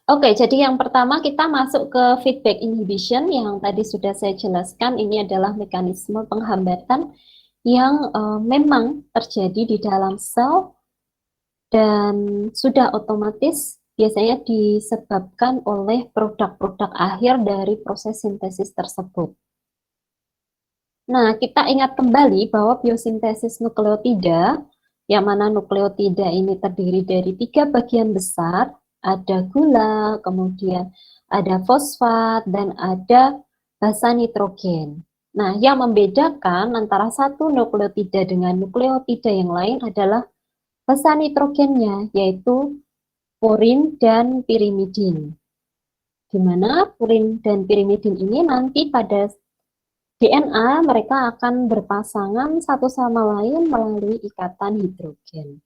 Oke, jadi yang pertama kita masuk ke feedback inhibition yang tadi sudah saya jelaskan. Ini adalah mekanisme penghambatan yang memang terjadi di dalam sel dan sudah otomatis biasanya disebabkan oleh produk-produk akhir dari proses sintesis tersebut. Nah, kita ingat kembali bahwa biosintesis nukleotida, yang mana nukleotida ini terdiri dari 3 bagian besar, ada gula, kemudian ada fosfat, dan ada basa nitrogen. Nah, yang membedakan antara satu nukleotida dengan nukleotida yang lain adalah basa nitrogennya, yaitu purin dan pirimidin. Di mana purin dan pirimidin ini nanti pada DNA mereka akan berpasangan satu sama lain melalui ikatan hidrogen.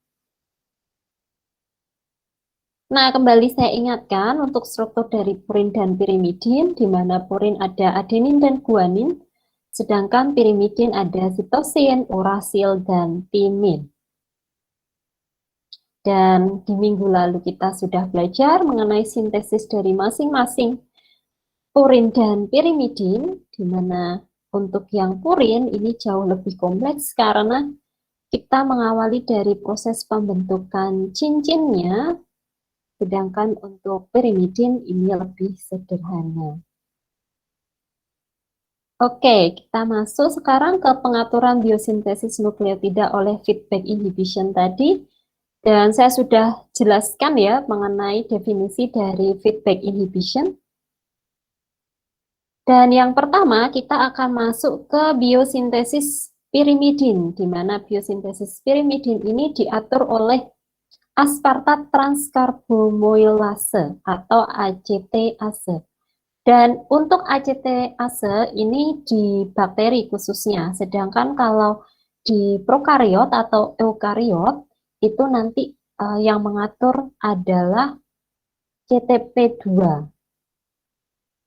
Nah, kembali saya ingatkan untuk struktur dari purin dan pirimidin, di mana purin ada adenin dan guanin, sedangkan pirimidin ada sitosin, urasil, dan timin. Dan di minggu lalu kita sudah belajar mengenai sintesis dari masing-masing purin dan pirimidin, di mana untuk yang purin ini jauh lebih kompleks karena kita mengawali dari proses pembentukan cincinnya, sedangkan untuk pirimidin ini lebih sederhana. Oke, kita masuk sekarang ke pengaturan biosintesis nukleotida oleh feedback inhibition tadi. Dan saya sudah jelaskan ya mengenai definisi dari feedback inhibition. Dan yang pertama kita akan masuk ke biosintesis pirimidin, di mana biosintesis pirimidin ini diatur oleh aspartat transkarbomoilase atau ACTase. Dan untuk ACTase ini di bakteri khususnya, sedangkan kalau di prokariot atau eukariot itu nanti yang mengatur adalah CTP2.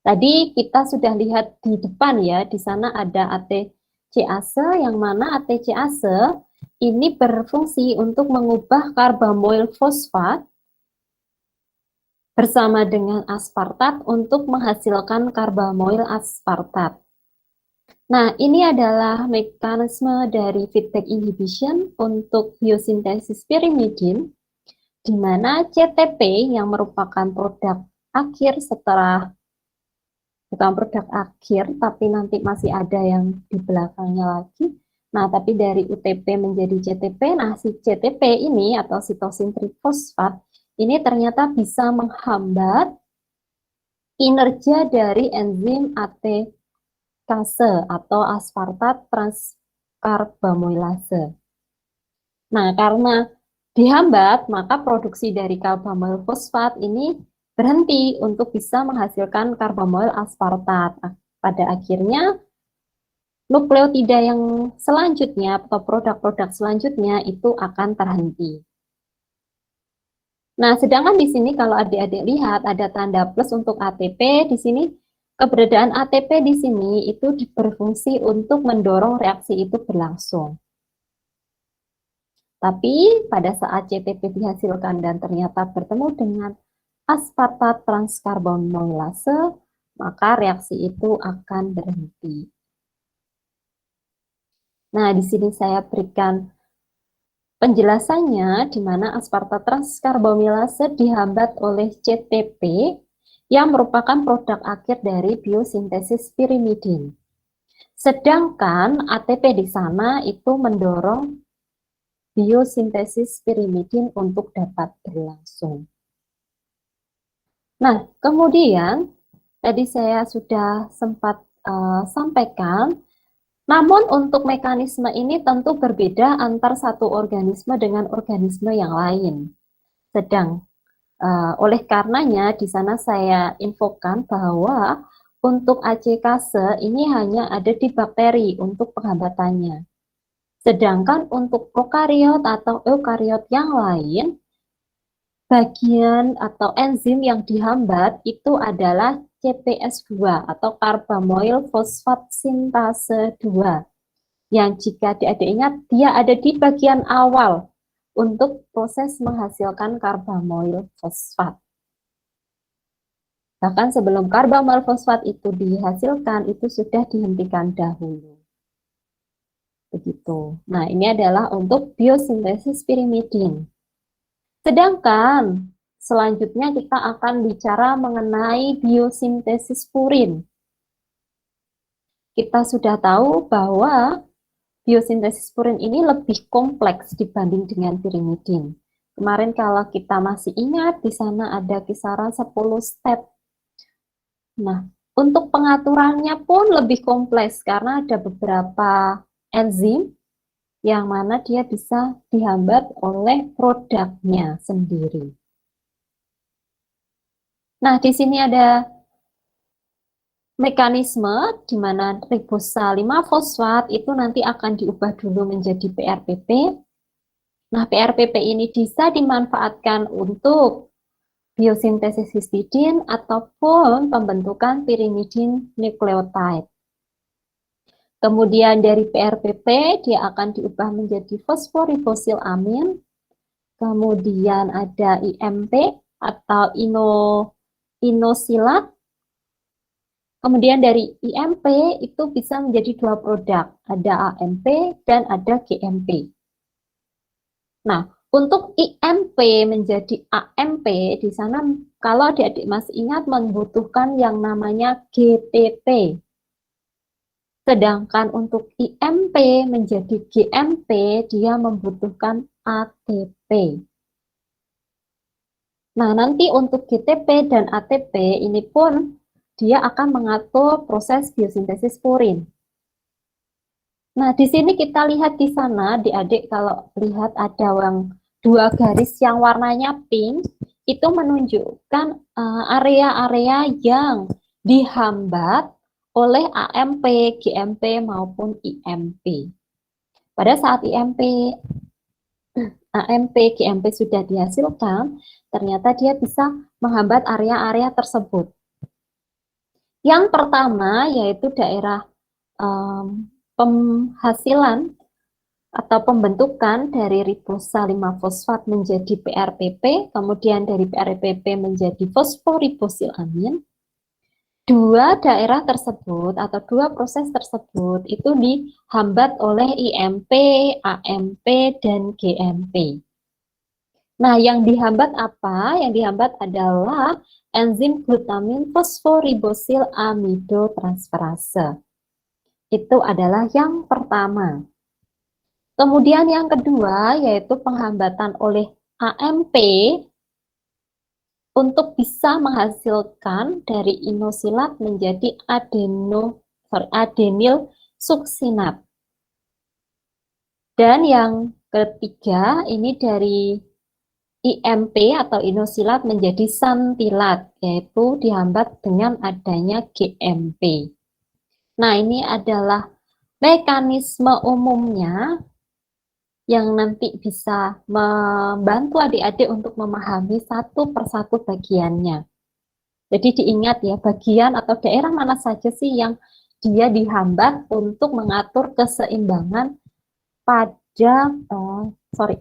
Tadi kita sudah lihat di depan ya, di sana ada ATCase, yang mana ATCase ini berfungsi untuk mengubah karbamoil fosfat bersama dengan aspartat untuk menghasilkan karbamoil aspartat. Nah, ini adalah mekanisme dari feedback inhibition untuk biosintesis pirimidin, di mana CTP yang merupakan produk akhir setelah, bukan produk akhir, tapi nanti masih ada yang di belakangnya lagi. Nah, tapi dari UTP menjadi CTP, nah si CTP ini atau sitosin trifosfat ini ternyata bisa menghambat kinerja dari enzim ATCase atau aspartat transkarbamoilase. Nah, karena dihambat, maka produksi dari karbamoil fosfat ini berhenti untuk bisa menghasilkan karbamoil aspartat. Pada akhirnya, nukleotida yang selanjutnya atau produk-produk selanjutnya itu akan terhenti. Nah, sedangkan di sini kalau adik-adik lihat ada tanda plus untuk ATP, di sini keberadaan ATP di sini itu berfungsi untuk mendorong reaksi itu berlangsung. Tapi pada saat CTP dihasilkan dan ternyata bertemu dengan aspartat transkarbomoilase, maka reaksi itu akan berhenti. Nah, di sini saya berikan penjelasannya di mana aspartat transkarbomoilase dihambat oleh CTP yang merupakan produk akhir dari biosintesis pirimidin. Sedangkan ATP di sana itu mendorong biosintesis pirimidin untuk dapat berlangsung. Nah, kemudian tadi saya sudah sempat sampaikan, namun untuk mekanisme ini tentu berbeda antar satu organisme dengan organisme yang lain. Sedang oleh karenanya di sana saya infokan bahwa untuk ACCase ini hanya ada di bakteri untuk penghambatannya. Sedangkan untuk prokariot atau eukariot yang lain, bagian atau enzim yang dihambat itu adalah CPS2 atau karbamoil fosfat sintase 2. Yang jika adik-adik ingat, dia ada di bagian awal untuk proses menghasilkan karbamoil fosfat. Bahkan sebelum karbamyl fosfat itu dihasilkan, itu sudah dihentikan dahulu. Begitu. Nah, ini adalah untuk biosintesis pirimidin. Sedangkan selanjutnya kita akan bicara mengenai biosintesis purin. Kita sudah tahu bahwa biosintesis purin ini lebih kompleks dibanding dengan pirimidin. Kemarin kalau kita masih ingat, di sana ada kisaran 10 step. Nah, untuk pengaturannya pun lebih kompleks karena ada beberapa enzim yang mana dia bisa dihambat oleh produknya sendiri. Nah, di sini ada mekanisme di mana ribosa 5-fosfat itu nanti akan diubah dulu menjadi PRPP. Nah, PRPP ini bisa dimanfaatkan untuk biosintesis histidin ataupun pembentukan pirimidin nukleotide. Kemudian dari PRPP dia akan diubah menjadi fosforibosil amin. Kemudian ada IMP atau inosilat. Kemudian dari IMP itu bisa menjadi dua produk, ada AMP dan ada GMP. Nah, untuk IMP menjadi AMP di sana kalau adik-adik masih ingat membutuhkan yang namanya GTP. Sedangkan untuk IMP menjadi GMP dia membutuhkan ATP. Nah, nanti untuk GTP dan ATP ini pun dia akan mengatur proses biosintesis purin. Nah, di sini kita lihat di sana, adik-adik kalau lihat ada dua garis yang warnanya pink, itu menunjukkan area-area yang dihambat oleh AMP, GMP maupun IMP. Pada saat IMP, AMP, GMP sudah dihasilkan, ternyata dia bisa menghambat area-area tersebut. Yang pertama yaitu daerah penghasilan atau pembentukan dari ribosa 5-fosfat menjadi PRPP, kemudian dari PRPP menjadi fosforibosil amin. Dua daerah tersebut atau dua proses tersebut itu dihambat oleh IMP, AMP, dan GMP. Nah, yang dihambat apa? Yang dihambat adalah enzim glutamin fosforibosil amidotransferase. Itu adalah yang pertama. Kemudian yang kedua yaitu penghambatan oleh AMP untuk bisa menghasilkan dari inosilat menjadi adenil suksinat. Dan yang ketiga ini dari IMP atau inosilat menjadi santilat, yaitu dihambat dengan adanya GMP. Nah, ini adalah mekanisme umumnya yang nanti bisa membantu adik-adik untuk memahami satu persatu bagiannya. Jadi diingat ya, bagian atau daerah mana saja sih yang dia dihambat untuk mengatur keseimbangan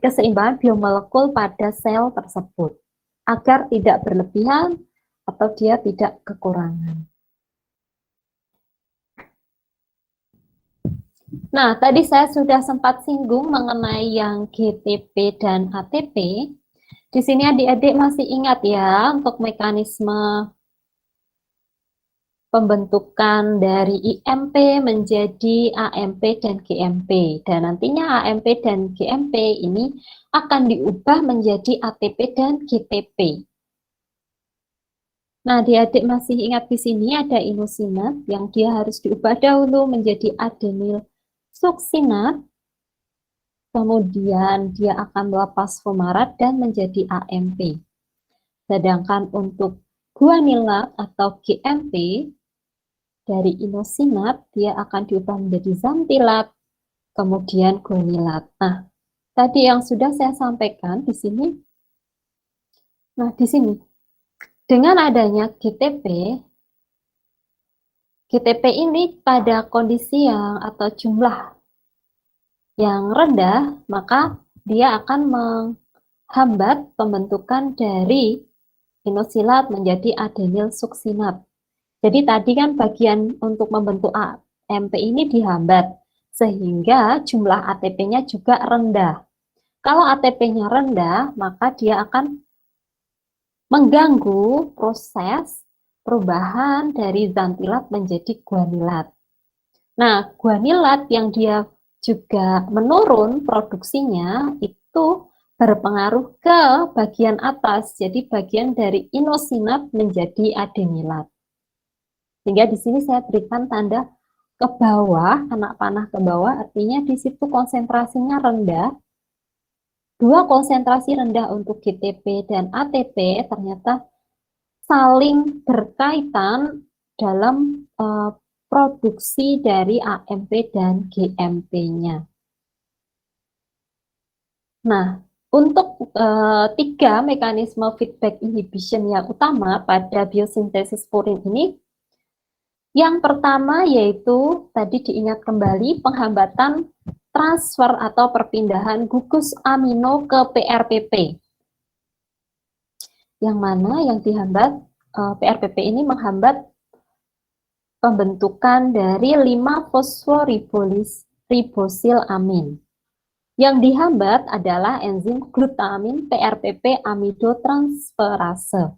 keseimbangan biomolekul pada sel tersebut agar tidak berlebihan atau dia tidak kekurangan. Nah, tadi saya sudah sempat singgung mengenai yang GTP dan ATP. Di sini adik-adik masih ingat ya untuk mekanisme pembentukan dari IMP menjadi AMP dan GMP. Dan nantinya AMP dan GMP ini akan diubah menjadi ATP dan GTP. Nah, adik-adik masih ingat di sini ada inosinat yang dia harus diubah dahulu menjadi adenil suksinat. Kemudian dia akan melepas fumarat dan menjadi AMP. Sedangkan untuk guanilat atau GMP, dari inosinat dia akan diubah menjadi xantilat, kemudian guanilat. Nah, tadi yang sudah saya sampaikan di sini. Nah, di sini dengan adanya GTP ini pada kondisi yang atau jumlah yang rendah, maka dia akan menghambat pembentukan dari inosilat menjadi adenyl suksinat. Jadi tadi kan bagian untuk membentuk AMP ini dihambat, sehingga jumlah ATP-nya juga rendah. Kalau ATP-nya rendah, maka dia akan mengganggu proses perubahan dari xantilat menjadi guanilat. Nah, guanilat yang dia juga menurun produksinya itu berpengaruh ke bagian atas, jadi bagian dari inosinat menjadi adenilat. Sehingga di sini saya berikan tanda ke bawah, anak panah ke bawah, artinya di situ konsentrasinya rendah. Dua konsentrasi rendah untuk GTP dan ATP ternyata saling berkaitan dalam produksi dari AMP dan GMP-nya. Nah, untuk tiga mekanisme feedback inhibition yang utama pada biosintesis purin ini, yang pertama yaitu tadi diingat kembali penghambatan transfer atau perpindahan gugus amino ke PRPP. Yang mana yang dihambat, PRPP ini menghambat pembentukan dari 5 fosforibosil amin. Yang dihambat adalah enzim glutamin PRPP amidotransferase.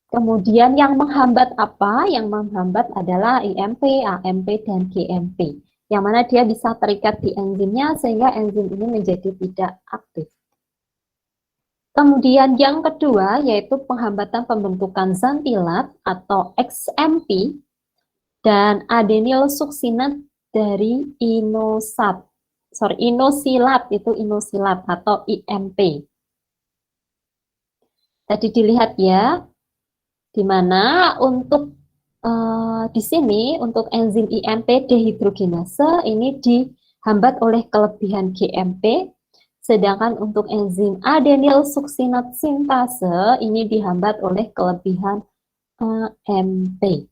Kemudian yang menghambat apa? Yang menghambat adalah IMP, AMP, dan GMP. Yang mana dia bisa terikat di enzimnya sehingga enzim ini menjadi tidak aktif. Kemudian yang kedua yaitu penghambatan pembentukan xantilat atau XMP dan adenyl suksinat dari inosilat itu inosilat atau IMP. Tadi dilihat ya, di mana untuk di sini untuk enzim IMP dehidrogenase ini dihambat oleh kelebihan GMP. Sedangkan untuk enzim adenyl suksinat sintase ini dihambat oleh kelebihan AMP.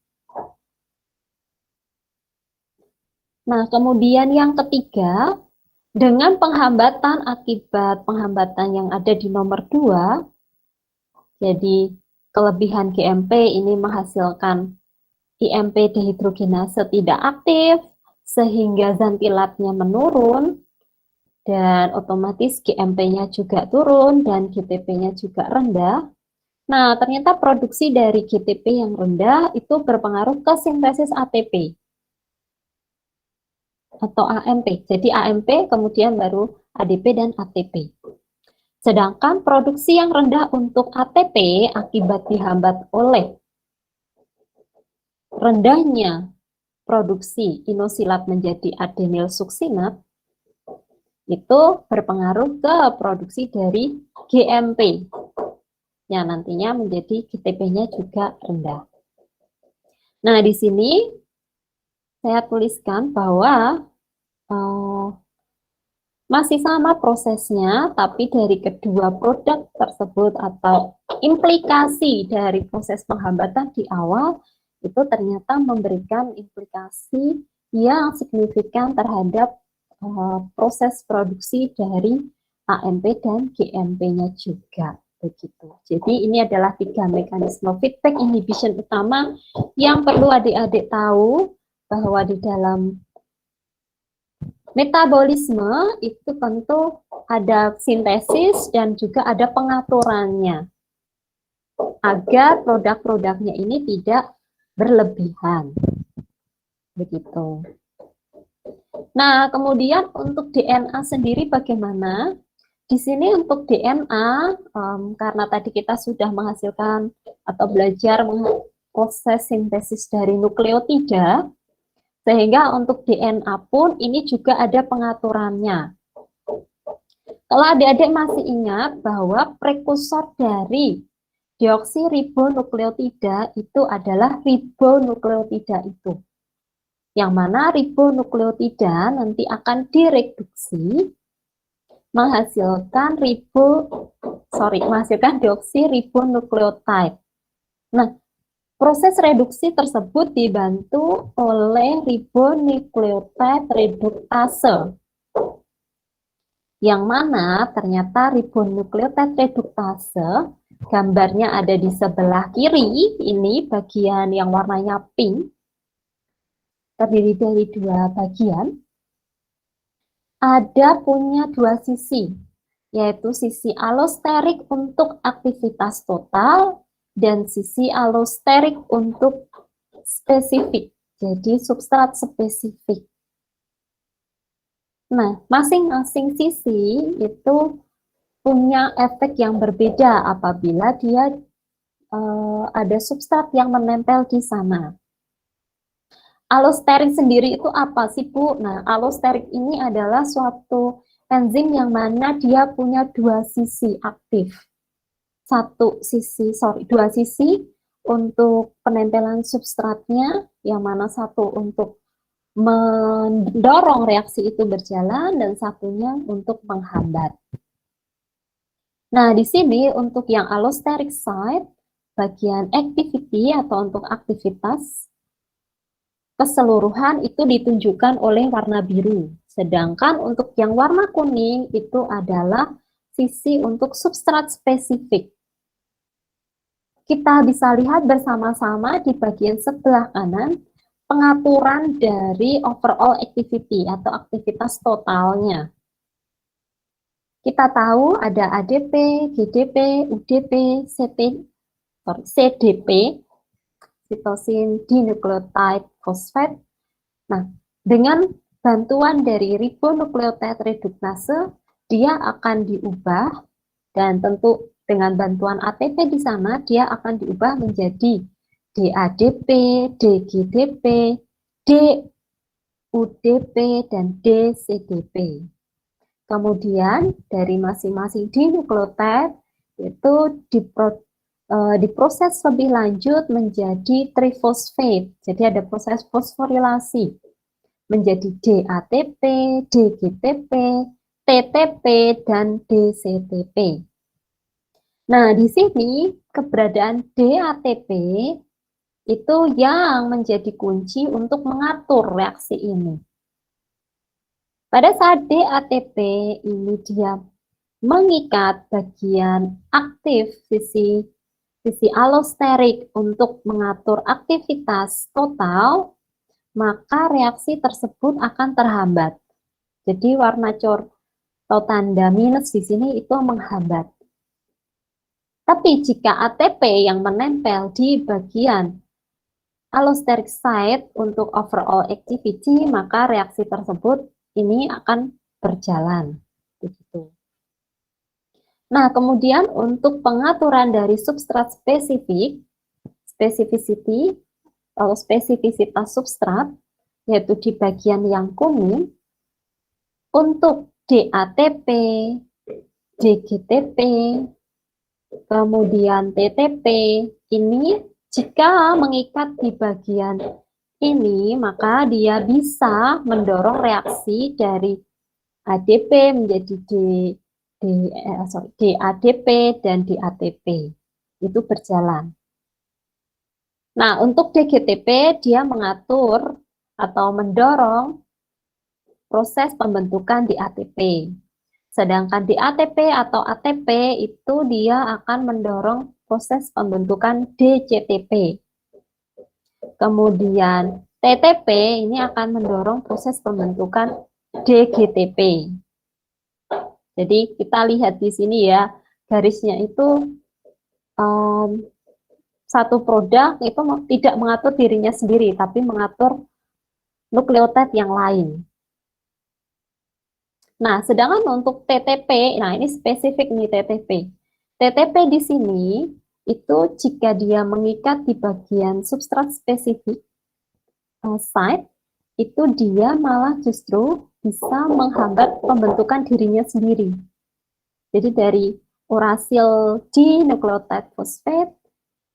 Nah, kemudian yang ketiga, dengan penghambatan akibat penghambatan yang ada di nomor 2, jadi kelebihan GMP ini menghasilkan IMP dehidrogenase tidak aktif, sehingga xantilatnya menurun, dan otomatis GMP-nya juga turun dan GTP-nya juga rendah. Nah, ternyata produksi dari GTP yang rendah itu berpengaruh ke sintesis ATP atau AMP. Jadi AMP kemudian baru ADP dan ATP. Sedangkan produksi yang rendah untuk ATP akibat dihambat oleh rendahnya produksi inosilat menjadi adenyl suksinat itu berpengaruh ke produksi dari GMP yang nantinya menjadi GTP-nya juga rendah. Nah, di sini saya tuliskan bahwa masih sama prosesnya, tapi dari kedua produk tersebut atau implikasi dari proses penghambatan di awal itu ternyata memberikan implikasi yang signifikan terhadap proses produksi dari AMP dan GMP-nya juga. Begitu. Jadi ini adalah 3 mekanisme feedback inhibition utama yang perlu adik-adik tahu bahwa di dalam metabolisme itu tentu ada sintesis dan juga ada pengaturannya agar produk-produknya ini tidak berlebihan. Begitu. Nah, kemudian untuk DNA sendiri bagaimana? Di sini untuk DNA, karena tadi kita sudah menghasilkan atau belajar proses sintesis dari nukleotida, sehingga untuk DNA pun ini juga ada pengaturannya. Kalau adik-adik masih ingat bahwa prekursor dari deoksiribonukleotida itu adalah ribonukleotida itu. Yang mana ribonukleotida nanti akan direduksi menghasilkan deoksiribonukleotide. Nah, proses reduksi tersebut dibantu oleh ribonukleotide reduktase yang mana ternyata ribonukleotide reduktase, gambarnya ada di sebelah kiri, ini bagian yang warnanya pink, terdiri dari dua bagian, ada punya dua sisi, yaitu sisi allosterik untuk aktivitas total dan sisi allosterik untuk spesifik, jadi substrat spesifik. Nah, masing-masing sisi itu punya efek yang berbeda apabila dia ada substrat yang menempel di sana. Allosterik sendiri itu apa sih, Bu? Nah, allosterik ini adalah suatu enzim yang mana dia punya dua sisi aktif. Dua sisi untuk penempelan substratnya, yang mana satu untuk mendorong reaksi itu berjalan dan satunya untuk menghambat. Nah, di sini untuk yang allosteric site, bagian activity atau untuk aktivitas keseluruhan itu ditunjukkan oleh warna biru. Sedangkan untuk yang warna kuning itu adalah sisi untuk substrat spesifik. Kita bisa lihat bersama-sama di bagian sebelah kanan pengaturan dari overall activity atau aktivitas totalnya. Kita tahu ada ADP, GDP, UDP, CDP, sitosin dinukleotide fosfat. Nah, dengan bantuan dari ribonukleotide reduktase, dia akan diubah dan tentu dengan bantuan ATP di sana, dia akan diubah menjadi DADP, DGDP, DUDP, dan DCDP. Kemudian dari masing-masing dinukleotide itu diproses lebih lanjut menjadi trifosfat. Jadi ada proses fosforilasi menjadi DATP, DGTP, TTP, dan DCTP. Nah, di sini keberadaan DATP itu yang menjadi kunci untuk mengatur reaksi ini. Pada saat DATP ini dia mengikat bagian aktif sisi allosterik untuk mengatur aktivitas total, maka reaksi tersebut akan terhambat. Jadi warna atau tanda minus di sini itu menghambat. Tapi jika ATP yang menempel di bagian allosteric site untuk overall activity, maka reaksi tersebut ini akan berjalan. Begitu. Nah, kemudian untuk pengaturan dari substrat spesifik, specificity atau spesifisitas substrat, yaitu di bagian yang kuning, untuk DATP, DGTP, kemudian TTP, ini jika mengikat di bagian ini, maka dia bisa mendorong reaksi dari ADP menjadi DADP dan DATP. Itu berjalan. Nah, untuk DGTP, dia mengatur atau mendorong proses pembentukan DATP. Sedangkan DATP atau ATP itu dia akan mendorong proses pembentukan DCTP. Kemudian TTP ini akan mendorong proses pembentukan DGTP. Jadi kita lihat di sini ya, garisnya itu satu produk itu tidak mengatur dirinya sendiri, tapi mengatur nukleotida yang lain. Nah, sedangkan untuk TTP, nah ini spesifik nih TTP. TTP di sini itu jika dia mengikat di bagian substrat spesifik site, itu dia malah justru bisa menghambat pembentukan dirinya sendiri. Jadi dari urasil dinukleotide fosfat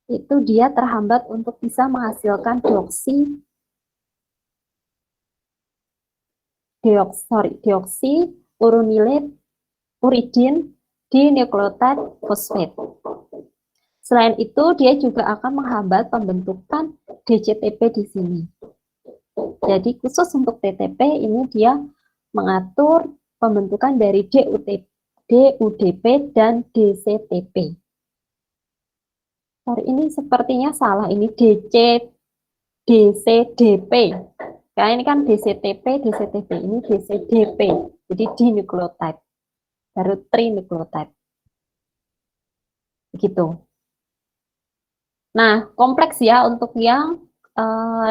itu dia terhambat untuk bisa menghasilkan deoksi uridin dinukleotide fosfat. Selain itu, dia juga akan menghambat pembentukan DCTP di sini. Jadi khusus untuk TTP ini dia mengatur pembentukan dari DUDP dan DCTP. Sorry, ini sepertinya salah, ini DCDP. Karena ini kan DCTP, DCTP, ini DCDP, jadi dinukleotide, baru trinukleotide. Begitu. Nah, kompleks ya untuk yang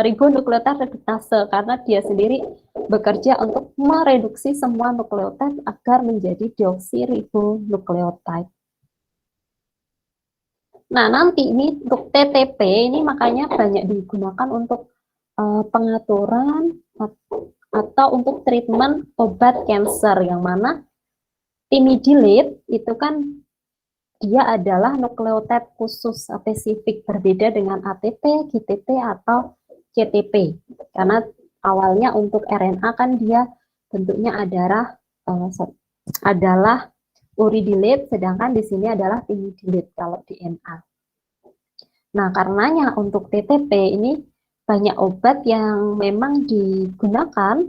ribonukleotide reduktase, karena dia sendiri bekerja untuk mereduksi semua nukleotide agar menjadi deoksiribonukleotide. Nah, nanti ini untuk TTP ini makanya banyak digunakan untuk pengaturan atau untuk treatment obat cancer, yang mana timidilate itu kan dia adalah nukleotide khusus spesifik, berbeda dengan ATP, GTP, atau CTP. Karena awalnya untuk RNA kan dia bentuknya adalah uridilate, sedangkan di sini adalah timidilate kalau DNA. Nah, karenanya untuk TTP ini banyak obat yang memang digunakan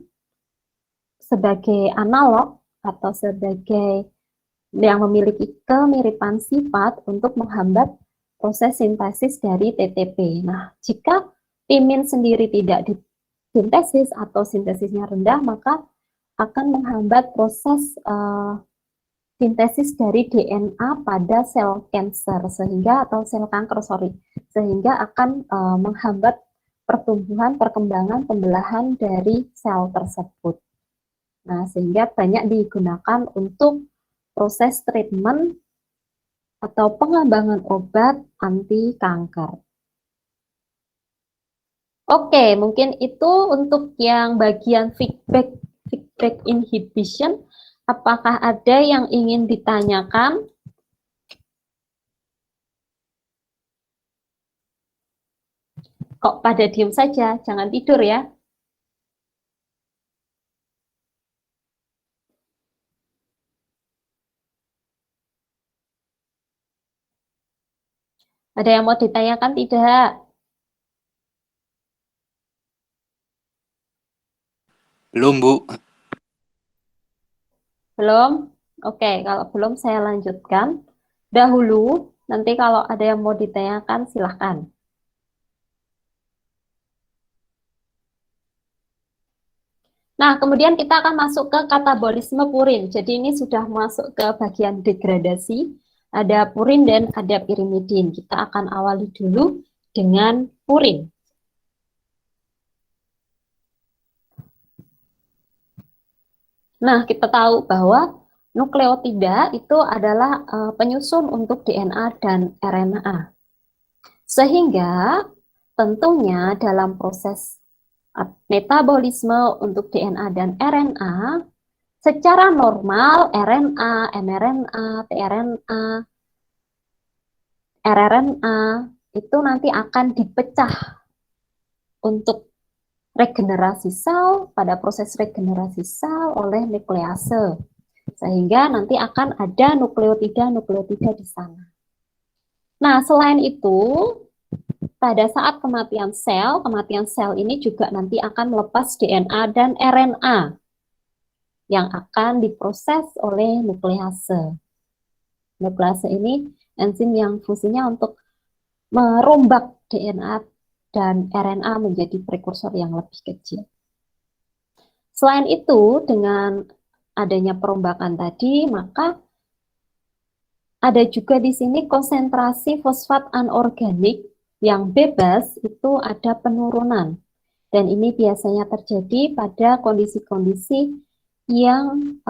sebagai analog atau sebagai yang memiliki kemiripan sifat untuk menghambat proses sintesis dari TTP. Nah, jika timin sendiri tidak disintesis atau sintesisnya rendah, maka akan menghambat proses sintesis dari DNA pada sel kanker atau sel kanker, sehingga akan menghambat pertumbuhan, perkembangan, pembelahan dari sel tersebut. Nah, sehingga banyak digunakan untuk proses treatment atau pengembangan obat anti kanker. Oke, mungkin itu untuk yang bagian feedback inhibition. Apakah ada yang ingin ditanyakan? Kok pada diem saja? Jangan tidur ya. Ada yang mau ditanyakan tidak? Belum, Bu. Belum? Oke, kalau belum saya lanjutkan. Dahulu, nanti kalau ada yang mau ditanyakan silahkan. Nah, kemudian kita akan masuk ke katabolisme purin. Jadi ini sudah masuk ke bagian degradasi. Ada purin dan ada pirimidin. Kita akan awali dulu dengan purin. Nah, kita tahu bahwa nukleotida itu adalah penyusun untuk DNA dan RNA. Sehingga tentunya dalam proses metabolisme untuk DNA dan RNA, secara normal RNA, mRNA, tRNA, rRNA itu nanti akan dipecah untuk regenerasi sel, pada proses regenerasi sel oleh nuklease. Sehingga nanti akan ada nukleotida di sana. Nah, selain itu, pada saat kematian sel ini juga nanti akan melepas DNA dan RNA yang akan diproses oleh nuklease. Nuklease ini enzim yang fungsinya untuk merombak DNA dan RNA menjadi prekursor yang lebih kecil. Selain itu, dengan adanya perombakan tadi, maka ada juga di sini konsentrasi fosfat anorganik yang bebas itu ada penurunan. Dan ini biasanya terjadi pada kondisi-kondisi yang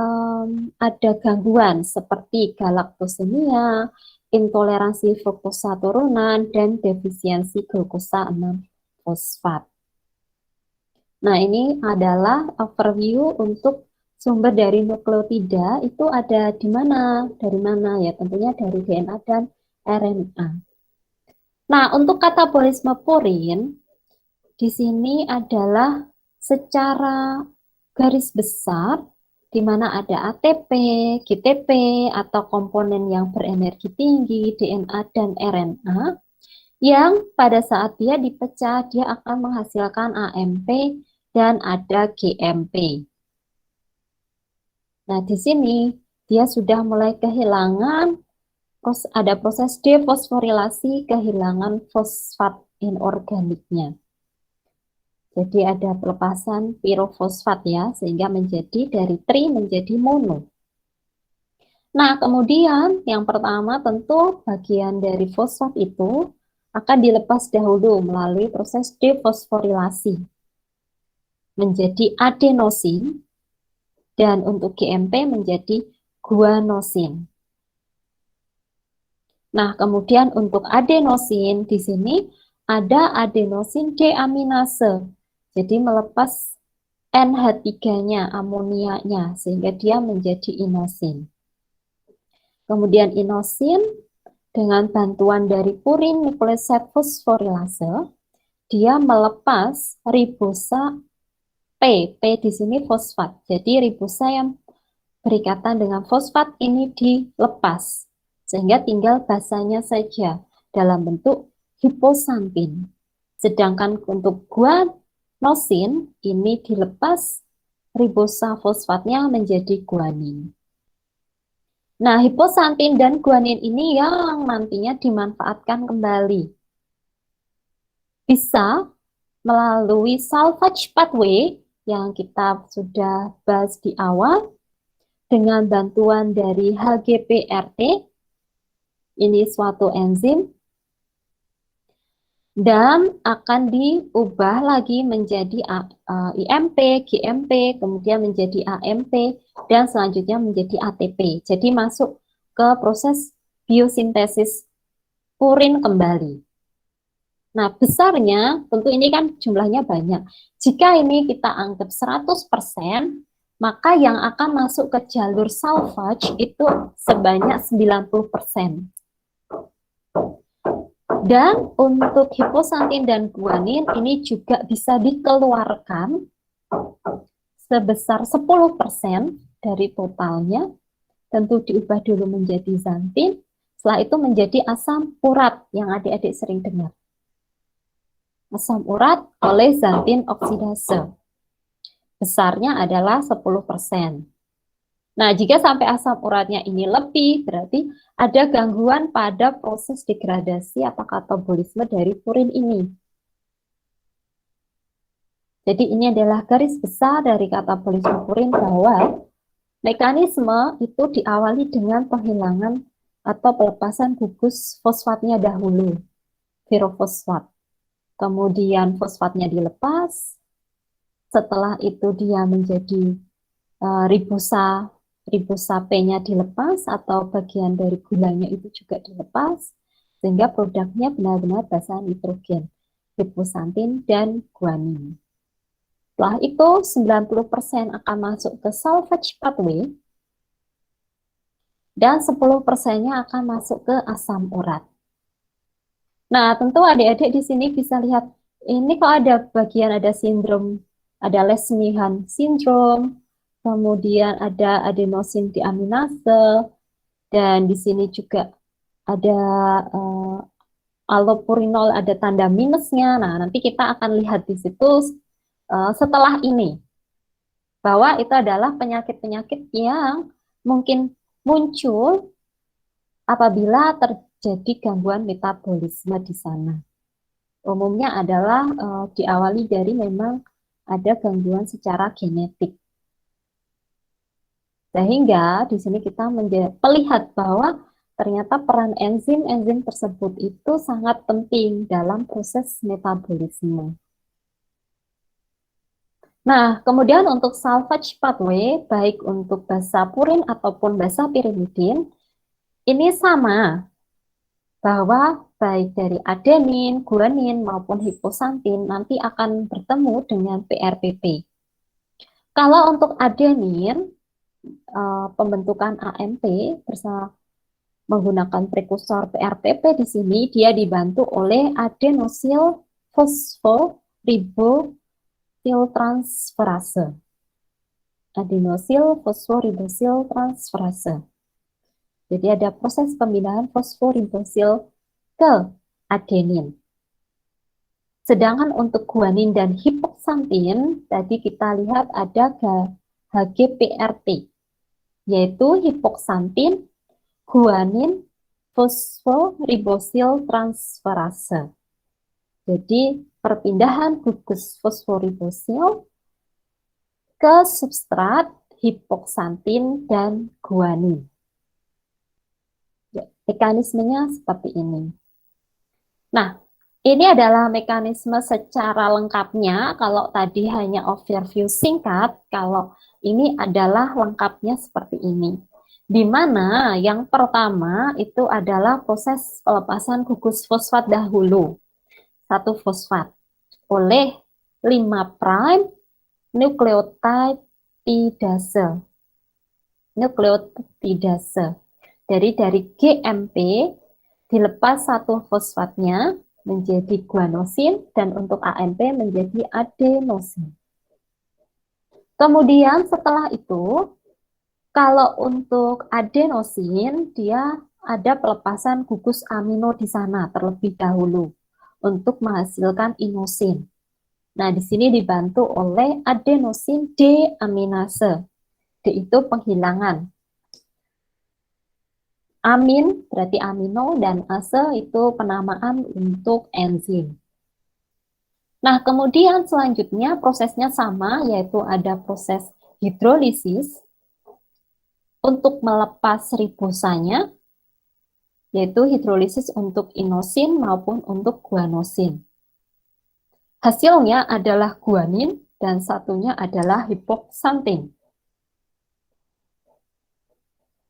ada gangguan seperti galaktosemia, intoleransi fruktosa turunan, dan defisiensi glukosa 6-fosfat. Nah, ini adalah overview untuk sumber dari nukleotida itu ada di mana? Dari mana ya? Tentunya dari DNA dan RNA. Nah, untuk katabolisme purin, di sini adalah secara garis besar, di mana ada ATP, GTP, atau komponen yang berenergi tinggi, DNA dan RNA, yang pada saat dia dipecah, dia akan menghasilkan AMP dan ada GMP. Nah, di sini dia sudah mulai kehilangan, ada proses defosforilasi, kehilangan fosfat inorganiknya. Jadi ada pelepasan pirofosfat ya, sehingga menjadi dari tri menjadi mono. Nah, kemudian yang pertama tentu bagian dari fosfat itu akan dilepas dahulu melalui proses defosforilasi menjadi adenosin, dan untuk GMP menjadi guanosin. Nah, kemudian untuk adenosin di sini ada adenosin deaminase. Jadi melepas NH3-nya, amoniaknya, sehingga dia menjadi inosin. Kemudian inosin dengan bantuan dari purin nukleoside fosforilase, dia melepas ribosa P di sini fosfat. Jadi ribosa yang berikatan dengan fosfat ini dilepas, sehingga tinggal basanya saja dalam bentuk hiposantin. Sedangkan untuk guanosin ini dilepas ribosa fosfatnya menjadi guanin. Nah, hiposantin dan guanin ini yang nantinya dimanfaatkan kembali. Bisa melalui salvage pathway yang kita sudah bahas di awal, dengan bantuan dari HGPRT, ini suatu enzim, dan akan diubah lagi menjadi IMP, GMP, kemudian menjadi AMP, dan selanjutnya menjadi ATP. Jadi masuk ke proses biosintesis purin kembali. Nah, besarnya, tentu ini kan jumlahnya banyak. Jika ini kita anggap 100%, maka yang akan masuk ke jalur salvage itu sebanyak 90%. Dan untuk hiposantin dan guanin ini juga bisa dikeluarkan sebesar 10% dari totalnya, tentu diubah dulu menjadi xantin, setelah itu menjadi asam urat yang adik-adik sering dengar. Asam urat oleh xantin oksidase. Besarnya adalah 10%. Nah, jika sampai asam uratnya ini lebih, berarti ada gangguan pada proses degradasi atau katabolisme dari purin ini. Jadi ini adalah garis besar dari katabolisme purin, bahwa mekanisme itu diawali dengan penghilangan atau pelepasan gugus fosfatnya dahulu, pirofosfat. Kemudian fosfatnya dilepas, setelah itu dia menjadi ribosa P-nya dilepas, atau bagian dari gulanya itu juga dilepas, sehingga produknya benar-benar basa nitrogen, hiposantin dan guanin. Setelah itu 90% akan masuk ke salvage pathway, dan 10%-nya akan masuk ke asam urat. Nah, tentu adik-adik di sini bisa lihat, ini kok ada bagian ada sindrom, ada Lesnihan syndrome, kemudian ada adenosin deaminase, dan di sini juga ada allopurinol, ada tanda minusnya. Nah, nanti kita akan lihat di situ setelah ini, bahwa itu adalah penyakit-penyakit yang mungkin muncul apabila terjadi gangguan metabolisme di sana. Umumnya adalah diawali dari memang ada gangguan secara genetik. Sehingga di sini kita melihat bahwa ternyata peran enzim-enzim tersebut itu sangat penting dalam proses metabolisme. Nah, kemudian untuk salvage pathway, baik untuk basa purin ataupun basa pirimidin, ini sama, bahwa baik dari adenin, guanin, maupun hiposantin nanti akan bertemu dengan PRPP. Kalau untuk adenin, pembentukan AMP bersama menggunakan prekursor PRPP di sini, dia dibantu oleh adenosil fosforibosiltransferase. Adenosil fosforibosiltransferase. Jadi ada proses pemindahan fosforibosil ke adenin. Sedangkan untuk guanin dan hipoxantin, tadi kita lihat ada HGPRT. yaitu hipoksantin, guanin, fosforibosil transferase. Jadi perpindahan gugus fosforibosil ke substrat hipoksantin dan guanin. Mekanismenya seperti ini. Nah, ini adalah mekanisme secara lengkapnya. Kalau tadi hanya overview singkat, kalau ini adalah lengkapnya seperti ini. Di mana yang pertama itu adalah proses pelepasan gugus fosfat dahulu. 1 fosfat oleh 5' nukleotidase. Dari GMP dilepas 1 fosfatnya menjadi guanosin dan untuk AMP menjadi adenosin. Kemudian setelah itu, kalau untuk adenosin dia ada pelepasan gugus amino di sana terlebih dahulu untuk menghasilkan inosin. Nah, di sini dibantu oleh adenosin deaminase. D itu penghilangan. Amin berarti amino dan ase itu penamaan untuk enzim. Nah, kemudian selanjutnya prosesnya sama, yaitu ada proses hidrolisis untuk melepas ribosanya, yaitu hidrolisis untuk inosin maupun untuk guanosin. Hasilnya adalah guanin dan satunya adalah hipoksantin.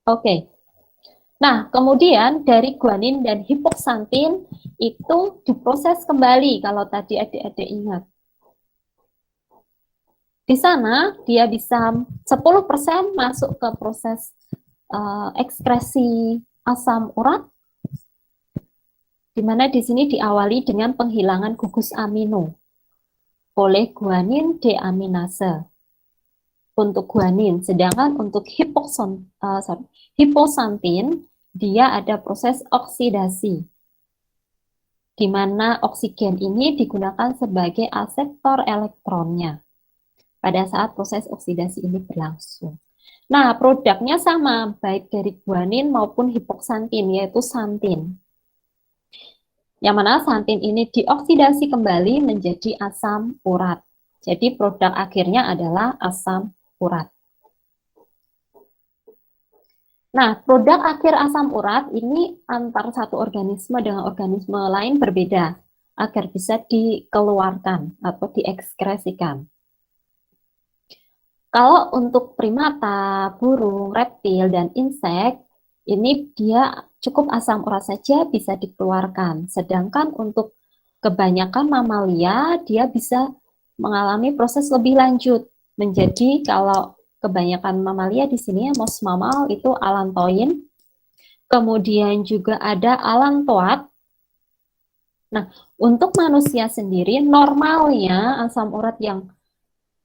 Oke. Nah, kemudian dari guanin dan hipoksantin itu diproses kembali kalau tadi adik-adik ingat. Di sana dia bisa 10% masuk ke proses ekskresi asam urat, di mana di sini diawali dengan penghilangan gugus amino oleh guanin deaminase untuk guanin, sedangkan untuk hipoksantin dia ada proses oksidasi, di mana oksigen ini digunakan sebagai aseptor elektronnya pada saat proses oksidasi ini berlangsung. Nah, produknya sama, baik dari guanin maupun hipoksantin, yaitu santin. Yang mana santin ini dioksidasi kembali menjadi asam urat. Jadi produk akhirnya adalah asam urat. Nah, produk akhir asam urat ini antar satu organisme dengan organisme lain berbeda agar bisa dikeluarkan atau diekskresikan. Kalau untuk primata, burung, reptil, dan insek, ini dia cukup asam urat saja bisa dikeluarkan. Sedangkan untuk kebanyakan mamalia, dia bisa mengalami proses lebih lanjut. Menjadi kalau kebanyakan mamalia di sini, most mammal itu alantoin, kemudian juga ada alantoat. Nah, untuk manusia sendiri, normalnya asam urat yang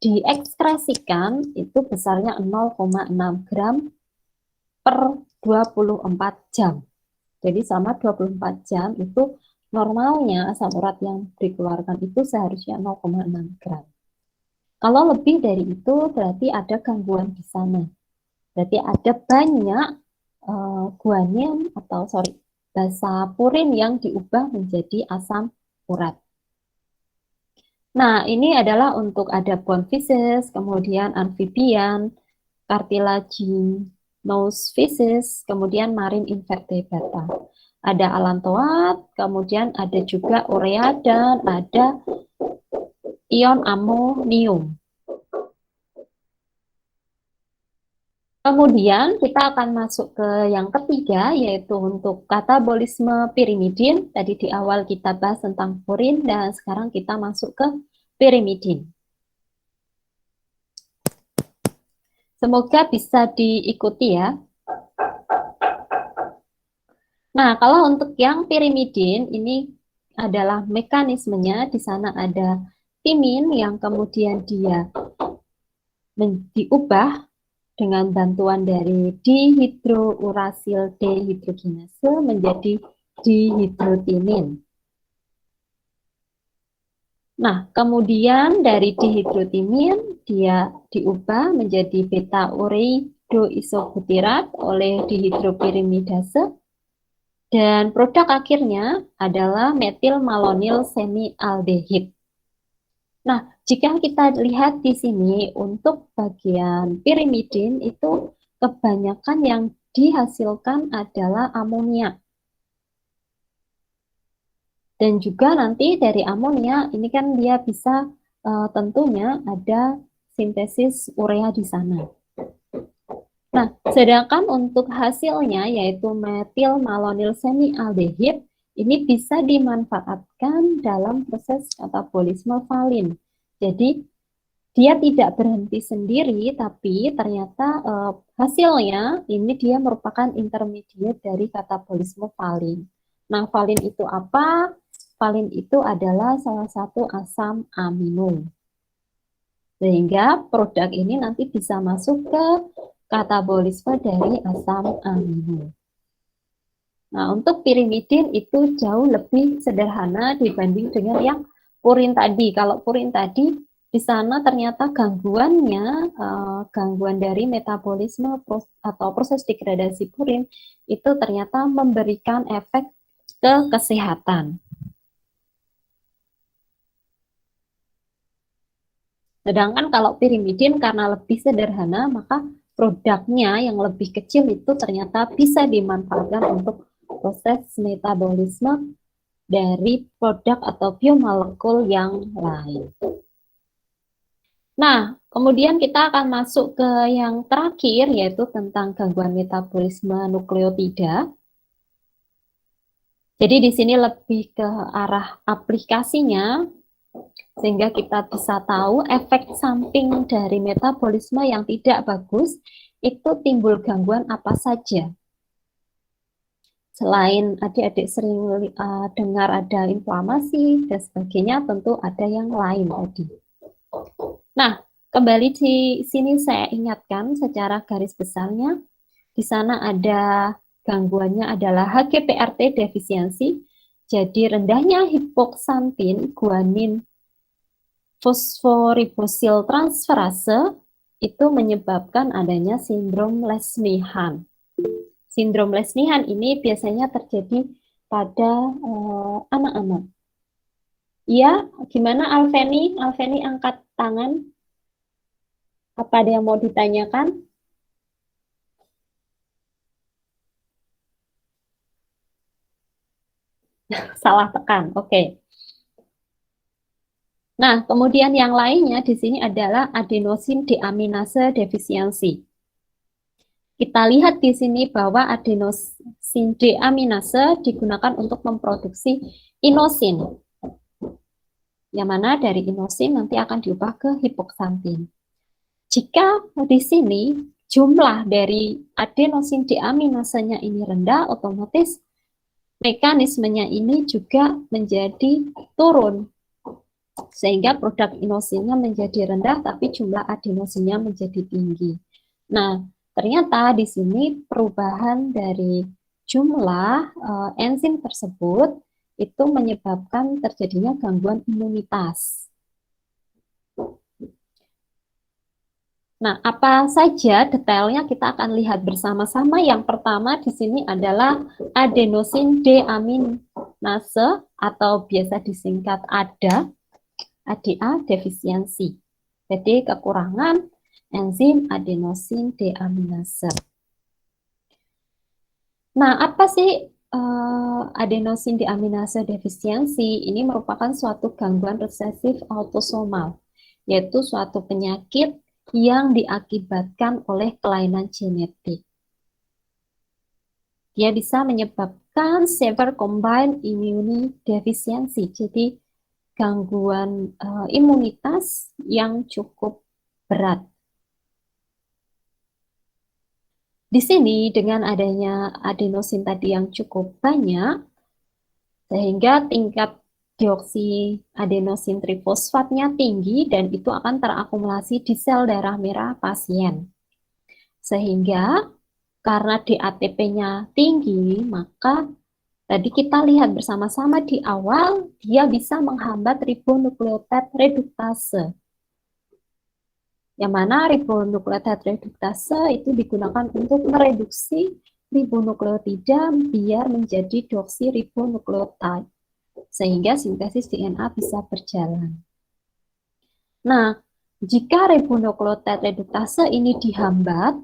diekskresikan itu besarnya 0,6 gram per 24 jam. Jadi selama 24 jam itu normalnya asam urat yang dikeluarkan itu seharusnya 0,6 gram. Kalau lebih dari itu berarti ada gangguan di sana. Berarti ada banyak guanin atau basa purin yang diubah menjadi asam urat. Nah, ini adalah untuk ada bone-feces, kemudian amphibian, cartilaginous feces, kemudian marine invertebrata. Ada alantoat, kemudian ada juga urea, dan ada ion amonium. Kemudian kita akan masuk ke yang ketiga, yaitu untuk katabolisme pirimidin. Tadi di awal kita bahas tentang purin, dan sekarang kita masuk ke pirimidin. Semoga bisa diikuti ya. Nah, kalau untuk yang pirimidin, ini adalah mekanismenya. Di sana ada timin yang kemudian dia diubah dengan bantuan dari dihidrourasil dehidrogenase menjadi dihidrotimin. Nah, kemudian dari dihidrotimin dia diubah menjadi beta isobutirat oleh dihidropirimidase, dan produk akhirnya adalah metil malonyl semialdehid. Nah, jika kita lihat di sini untuk bagian pirimidin itu kebanyakan yang dihasilkan adalah amonia. Dan juga nanti dari amonia ini kan dia bisa tentunya ada sintesis urea di sana. Nah, sedangkan untuk hasilnya yaitu metil malonyl semialdehid ini bisa dimanfaatkan dalam proses katabolisme valin. Jadi dia tidak berhenti sendiri, tapi ternyata hasilnya ini dia merupakan intermediate dari katabolisme valin. Nah, valin itu apa? Valin itu adalah salah satu asam amino. Sehingga produk ini nanti bisa masuk ke katabolisme dari asam amino. Nah, untuk pirimidin itu jauh lebih sederhana dibanding dengan yang purin tadi. Kalau purin tadi di sana ternyata gangguannya, gangguan dari metabolisme atau proses degradasi purin itu ternyata memberikan efek ke kesehatan. Sedangkan kalau pirimidin karena lebih sederhana, maka produknya yang lebih kecil itu ternyata bisa dimanfaatkan untuk proses metabolisme dari produk atau biomolekul yang lain. Nah, kemudian kita akan masuk ke yang terakhir, yaitu tentang gangguan metabolisme nukleotida. Jadi di sini lebih ke arah aplikasinya, sehingga kita bisa tahu efek samping dari metabolisme yang tidak bagus itu timbul gangguan apa saja. Selain adik-adik sering dengar ada inflamasi dan sebagainya, tentu ada yang lain tadi. Nah, kembali di sini saya ingatkan secara garis besarnya, di sana ada gangguannya adalah HGPRT defisiensi, jadi rendahnya hipoksantin guanin fosforibosil transferase itu menyebabkan adanya sindrom Lesch-Nyhan. Sindrom Lesch-Nyhan ini biasanya terjadi pada anak-anak. Iya, gimana Alveni? Alveni angkat tangan. Apa ada yang mau ditanyakan? Salah tekan. Oke. Nah, kemudian yang lainnya di sini adalah adenosin deaminase defisiensi. Kita lihat di sini bahwa adenosin deaminase digunakan untuk memproduksi inosin. Yang mana dari inosin nanti akan diubah ke hipoksantin. Jika di sini jumlah dari adenosin deaminasenya ini rendah, otomatis mekanismenya ini juga menjadi turun. Sehingga produk inosinnya menjadi rendah, tapi jumlah adenosinnya menjadi tinggi. Nah, ternyata di sini perubahan dari jumlah enzim tersebut itu menyebabkan terjadinya gangguan imunitas. Nah, apa saja detailnya kita akan lihat bersama-sama. Yang pertama di sini adalah adenosin deaminase atau biasa disingkat ADA defisiensi. Jadi kekurangan enzim adenosin deaminase. Nah, apa sih adenosin deaminase defisiensi? Ini merupakan suatu gangguan resesif autosomal, yaitu suatu penyakit yang diakibatkan oleh kelainan genetik. Dia bisa menyebabkan severe combined immunodeficiency, jadi gangguan imunitas yang cukup berat. Di sini dengan adanya adenosin tadi yang cukup banyak, sehingga tingkat dioksiadenosin trifosfatnya tinggi dan itu akan terakumulasi di sel darah merah pasien. Sehingga karena DATP-nya tinggi, maka tadi kita lihat bersama-sama di awal, dia bisa menghambat ribonukleotide reduktase. Yang mana ribonukleotide reduktase itu digunakan untuk mereduksi ribonukleotida biar menjadi deoksiribonukleotide, sehingga sintesis DNA bisa berjalan. Nah, jika ribonukleotide reduktase ini dihambat,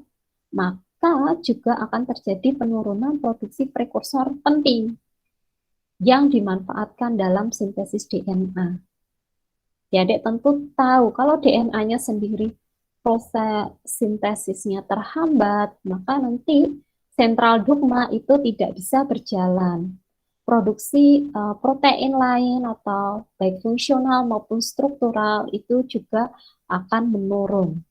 maka juga akan terjadi penurunan produksi prekursor penting yang dimanfaatkan dalam sintesis DNA. Ya, Dek tentu tahu kalau DNA-nya sendiri proses sintesisnya terhambat, maka nanti sentral dogma itu tidak bisa berjalan. Produksi protein lain atau baik fungsional maupun struktural itu juga akan menurun.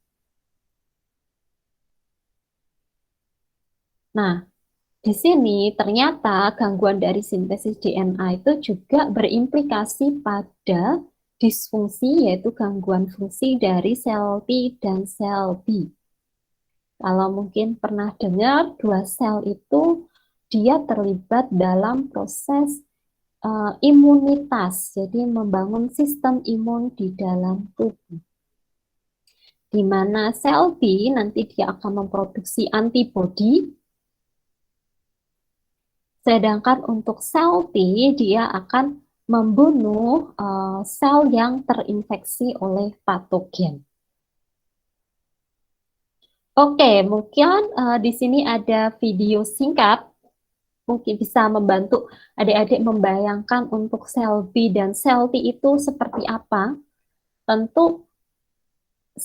Nah, di sini ternyata gangguan dari sintesis DNA itu juga berimplikasi pada disfungsi, yaitu gangguan fungsi dari sel T dan sel B. Kalau mungkin pernah dengar, dua sel itu dia terlibat dalam proses imunitas, jadi membangun sistem imun di dalam tubuh. Di mana sel B nanti dia akan memproduksi antibodi, sedangkan untuk sel T dia akan membunuh sel yang terinfeksi oleh patogen. Oke, mungkin di sini ada video singkat, mungkin bisa membantu adik-adik membayangkan untuk sel B dan sel T itu seperti apa. Tentu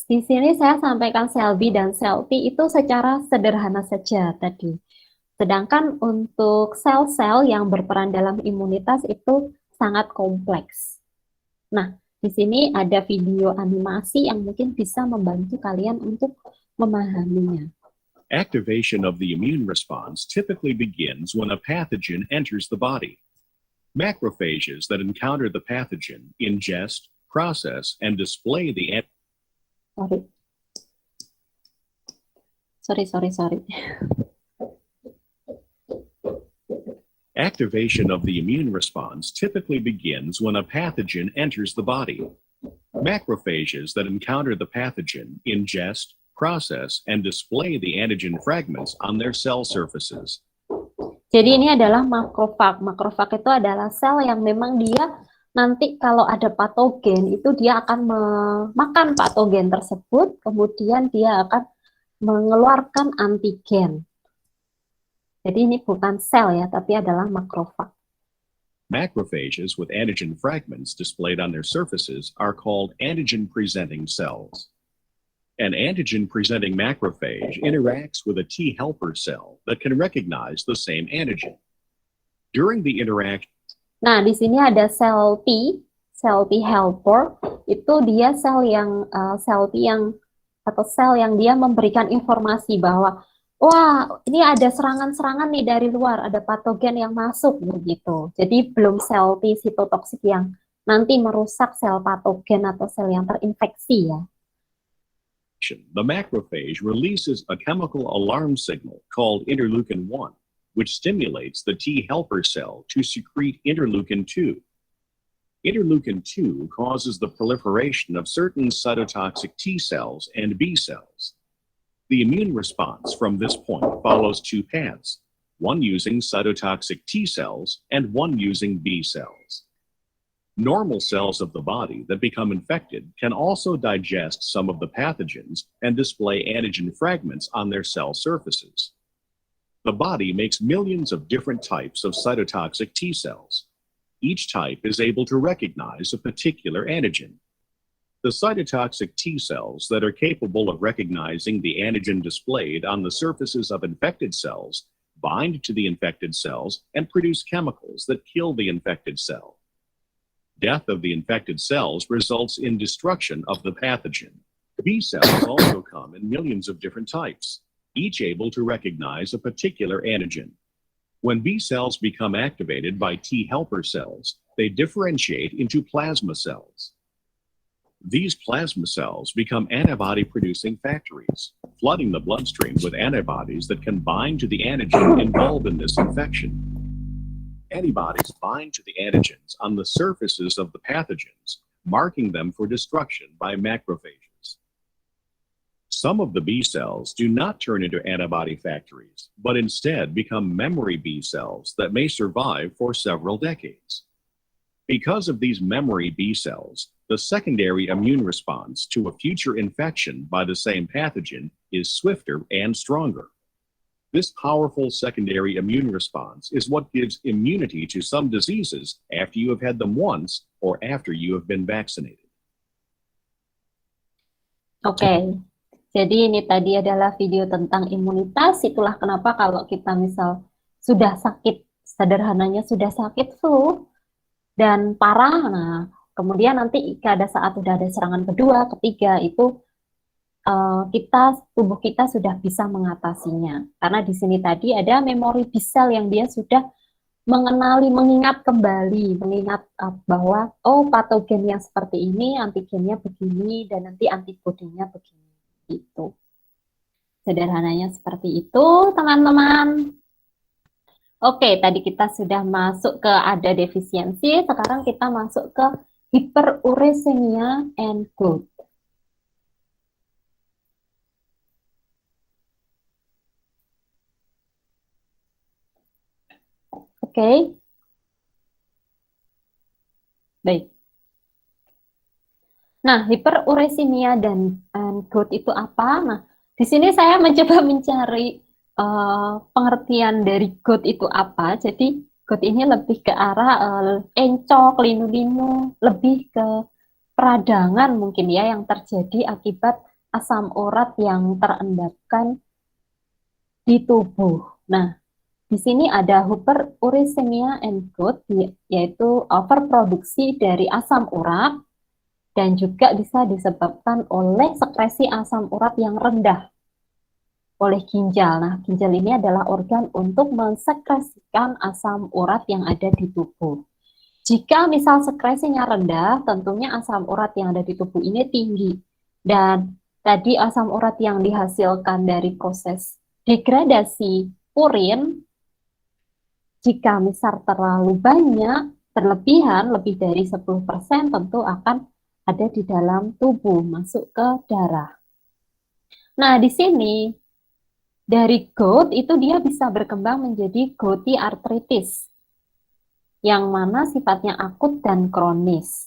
di sini saya sampaikan sel B dan sel T itu secara sederhana saja tadi. Sedangkan untuk sel-sel yang berperan dalam imunitas itu sangat kompleks. Nah, di sini ada video animasi yang mungkin bisa membantu kalian untuk memahaminya. Activation of the immune response typically begins when a pathogen enters the body. Macrophages that encounter the pathogen ingest, process, and display the Sorry. Activation of the immune response typically begins when a pathogen enters the body. Macrophages that encounter the pathogen ingest, process, and display the antigen fragments on their cell surfaces. Jadi ini adalah makrofag. Makrofag itu adalah sel yang memang dia nanti kalau ada patogen itu dia akan memakan patogen tersebut, kemudian dia akan mengeluarkan antigen. Jadi ini bukan sel ya, tapi adalah makrofag. Macrophages with antigen fragments displayed on their surfaces are called antigen-presenting cells. An antigen-presenting macrophage interacts with a T helper cell that can recognize the same antigen. During the interaction, nah, di sini ada sel T helper, itu dia sel yang dia memberikan informasi bahwa wah, ini ada serangan-serangan nih dari luar, ada patogen yang masuk begitu. Jadi belum sel T sitotoksik yang nanti merusak sel patogen atau sel yang terinfeksi ya. the macrophage releases a chemical alarm signal called interleukin-1, which stimulates the T helper cell to secrete interleukin-2. Interleukin-2 causes the proliferation of certain cytotoxic T cells and B cells. The immune response from this point follows two paths, one using cytotoxic T cells and one using B cells. Normal cells of the body that become infected can also digest some of the pathogens and display antigen fragments on their cell surfaces. The body makes millions of different types of cytotoxic T cells. Each type is able to recognize a particular antigen. The cytotoxic T cells that are capable of recognizing the antigen displayed on the surfaces of infected cells bind to the infected cells and produce chemicals that kill the infected cell. Death of the infected cells results in destruction of the pathogen. B cells also come in millions of different types, each able to recognize a particular antigen. When B cells become activated by T helper cells, they differentiate into plasma cells. These plasma cells become antibody-producing factories, flooding the bloodstream with antibodies that can bind to the antigen involved in this infection. Antibodies bind to the antigens on the surfaces of the pathogens, marking them for destruction by macrophages. Some of the B cells do not turn into antibody factories, but instead become memory B cells that may survive for several decades. Because of these memory B cells, the secondary immune response to a future infection by the same pathogen is swifter and stronger. This powerful secondary immune response is what gives immunity to some diseases after you have had them once or after you have been vaccinated. Oke, jadi ini tadi adalah video tentang imunitas. Itulah kenapa kalau kita misal sudah sakit, sederhananya sudah sakit flu dan parah, nah kemudian nanti pada saat sudah ada serangan kedua, ketiga itu tubuh kita sudah bisa mengatasinya. Karena di sini tadi ada memori B cell yang dia sudah mengingat kembali, bahwa oh patogen yang seperti ini, antigennya begini, dan nanti antibodinya begini. Itu sederhananya seperti itu, teman-teman. Oke, tadi kita sudah masuk ke ada defisiensi, sekarang kita masuk ke hyperuresemia and gout. Oke. Baik. Nah, hiperuresemia dan gout itu apa? Nah, di sini saya mencoba mencari pengertian dari gout itu apa. Jadi, gout ini lebih ke arah encok, linu-linu, lebih ke peradangan mungkin ya yang terjadi akibat asam urat yang terendapkan di tubuh. Nah, di sini ada hyperuresemia and gout, yaitu overproduksi dari asam urat dan juga bisa disebabkan oleh sekresi asam urat yang rendah oleh ginjal. Nah, ginjal ini adalah organ untuk mensekresikan asam urat yang ada di tubuh. Jika misal sekresinya rendah, tentunya asam urat yang ada di tubuh ini tinggi. Dan tadi asam urat yang dihasilkan dari proses degradasi urin, jika misal terlalu banyak, berlebihan, lebih dari 10% tentu akan ada di dalam tubuh, masuk ke darah. Nah, di sini, dari gout itu dia bisa berkembang menjadi gouty arthritis, yang mana sifatnya akut dan kronis.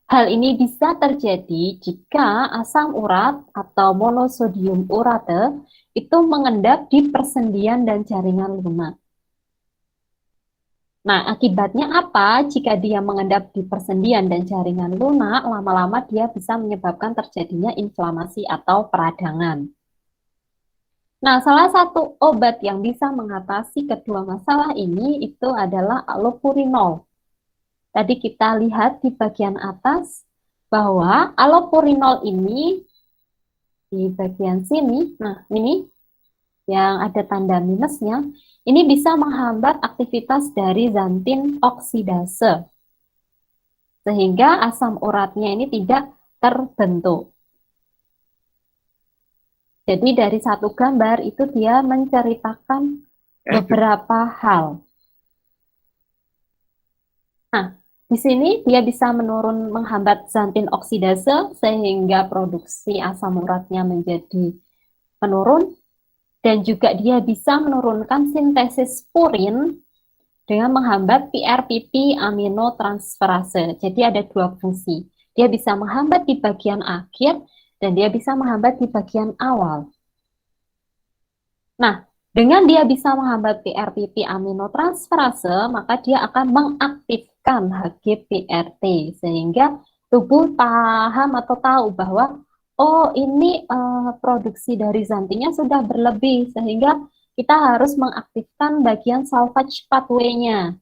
Hal ini bisa terjadi jika asam urat atau monosodium urate itu mengendap di persendian dan jaringan lunak. Nah, akibatnya apa? Jika dia mengendap di persendian dan jaringan lunak, lama-lama dia bisa menyebabkan terjadinya inflamasi atau peradangan. Nah, salah satu obat yang bisa mengatasi kedua masalah ini itu adalah allopurinol. Tadi kita lihat di bagian atas bahwa allopurinol ini di bagian sini, nah ini yang ada tanda minusnya, ini bisa menghambat aktivitas dari xantin oksidase, sehingga asam uratnya ini tidak terbentuk. Jadi dari satu gambar itu dia menceritakan beberapa hal. Nah, di sini dia bisa menghambat xantin oksidase, sehingga produksi asam uratnya menjadi menurun. Dan juga dia bisa menurunkan sintesis purin dengan menghambat PRPP aminotransferase. Jadi ada dua fungsi. Dia bisa menghambat di bagian akhir dan dia bisa menghambat di bagian awal. Nah, dengan dia bisa menghambat PRPP aminotransferase, maka dia akan mengaktifkan HGPRT sehingga tubuh paham atau tahu bahwa oh, ini produksi dari xantinnya sudah berlebih, sehingga kita harus mengaktifkan bagian salvage pathway-nya.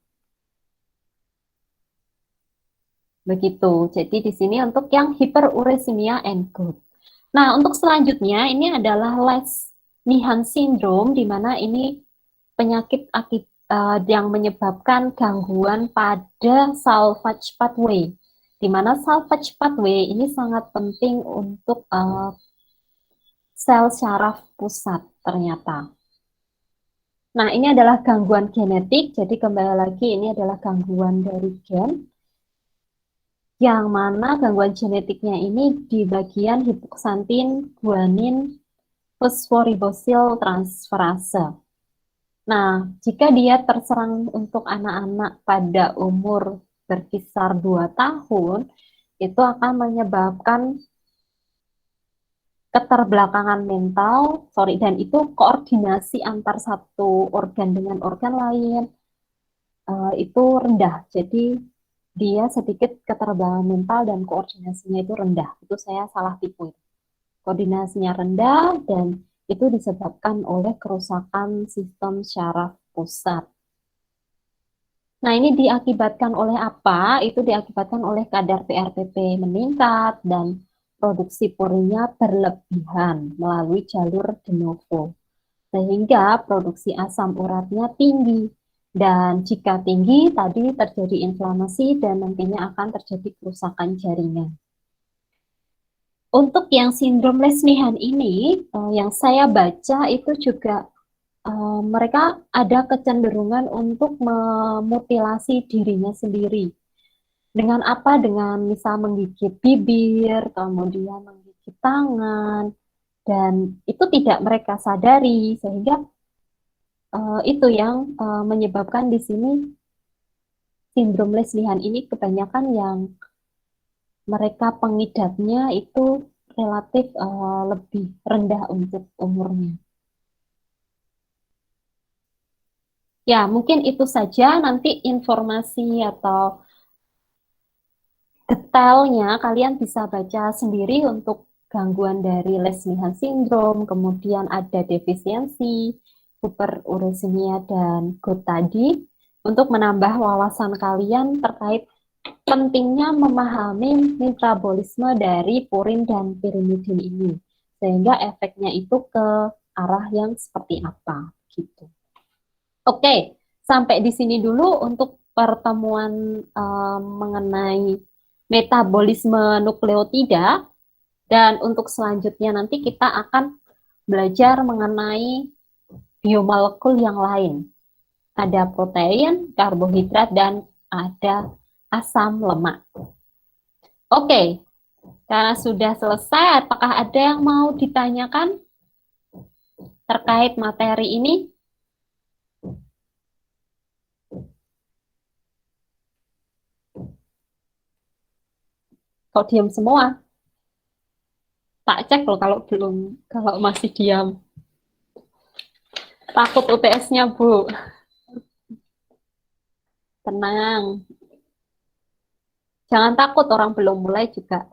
Begitu. Jadi di sini untuk yang hyperuresemia and gout. Nah, untuk selanjutnya ini adalah Lesch-Nyhan syndrome, di mana ini penyakit yang menyebabkan gangguan pada salvage pathway. Di mana salvage pathway ini sangat penting untuk sel syaraf pusat ternyata. Nah, ini adalah gangguan genetik, jadi kembali lagi ini adalah gangguan dari gen. yang mana gangguan genetiknya ini di bagian hipoksantin guanin fosforibosil transferase. Nah, jika dia terserang untuk anak-anak pada umur berkisar 2 tahun, itu akan menyebabkan keterbelakangan mental, dan itu koordinasi antar satu organ dengan organ lain itu rendah. Jadi dia sedikit keterbelakangan mental dan koordinasinya itu rendah. Itu saya salah tipu. Koordinasinya rendah dan itu disebabkan oleh kerusakan sistem syaraf pusat. Nah, ini diakibatkan oleh apa? Itu diakibatkan oleh kadar PRPP meningkat dan produksi purinnya berlebihan melalui jalur de novo. Sehingga produksi asam uratnya tinggi. Dan jika tinggi, tadi terjadi inflamasi dan nantinya akan terjadi kerusakan jaringan. Untuk yang sindrom Lesnihan ini, yang saya baca itu juga mereka ada kecenderungan untuk memutilasi dirinya sendiri. Dengan apa? Dengan misal menggigit bibir, kemudian menggigit tangan, dan itu tidak mereka sadari, sehingga itu yang menyebabkan di sini sindrom Lesnihan ini kebanyakan yang mereka pengidapnya itu relatif lebih rendah untuk umurnya. Ya, mungkin itu saja. Nanti informasi atau detailnya kalian bisa baca sendiri untuk gangguan dari Lesnihan syndrome, kemudian ada defisiensi, superuremia, dan GOT tadi, untuk menambah wawasan kalian terkait pentingnya memahami metabolisme dari purin dan pirimidin ini, sehingga efeknya itu ke arah yang seperti apa, gitu. Oke, sampai di sini dulu untuk pertemuan mengenai metabolisme nukleotida, dan untuk selanjutnya nanti kita akan belajar mengenai biomolekul yang lain. Ada protein, karbohidrat, dan ada asam lemak. Oke, karena sudah selesai, apakah ada yang mau ditanyakan terkait materi ini? Kok diam semua? Tak cek loh kalau belum, kalau masih diam. Takut UTS-nya, Bu. Tenang. Jangan takut, orang belum mulai juga.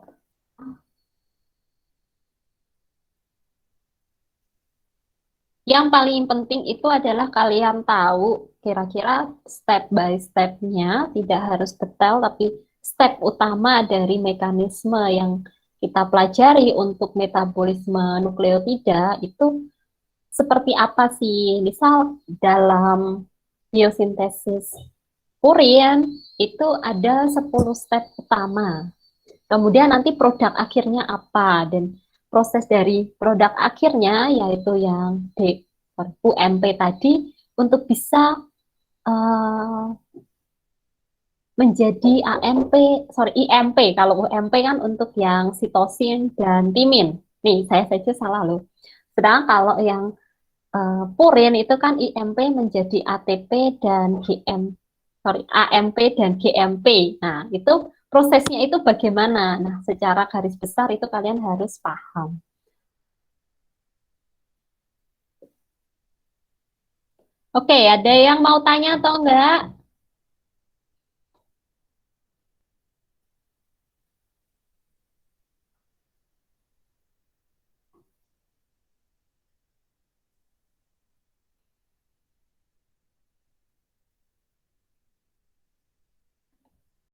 Yang paling penting itu adalah kalian tahu kira-kira step by step-nya, tidak harus detail, tapi step utama dari mekanisme yang kita pelajari untuk metabolisme nukleotida itu seperti apa sih? Misal dalam biosintesis purin itu ada 10 step utama. Kemudian nanti produk akhirnya apa, dan proses dari produk akhirnya yaitu yang UMP tadi untuk bisa menjadi IMP. Kalau UMP kan untuk yang sitosin dan timin. Nih, saya saja salah loh. Sedangkan kalau yang purin itu kan IMP menjadi ATP dan AMP dan GMP. Nah, itu prosesnya itu bagaimana? Nah, secara garis besar itu kalian harus paham. Oke, ada yang mau tanya atau enggak?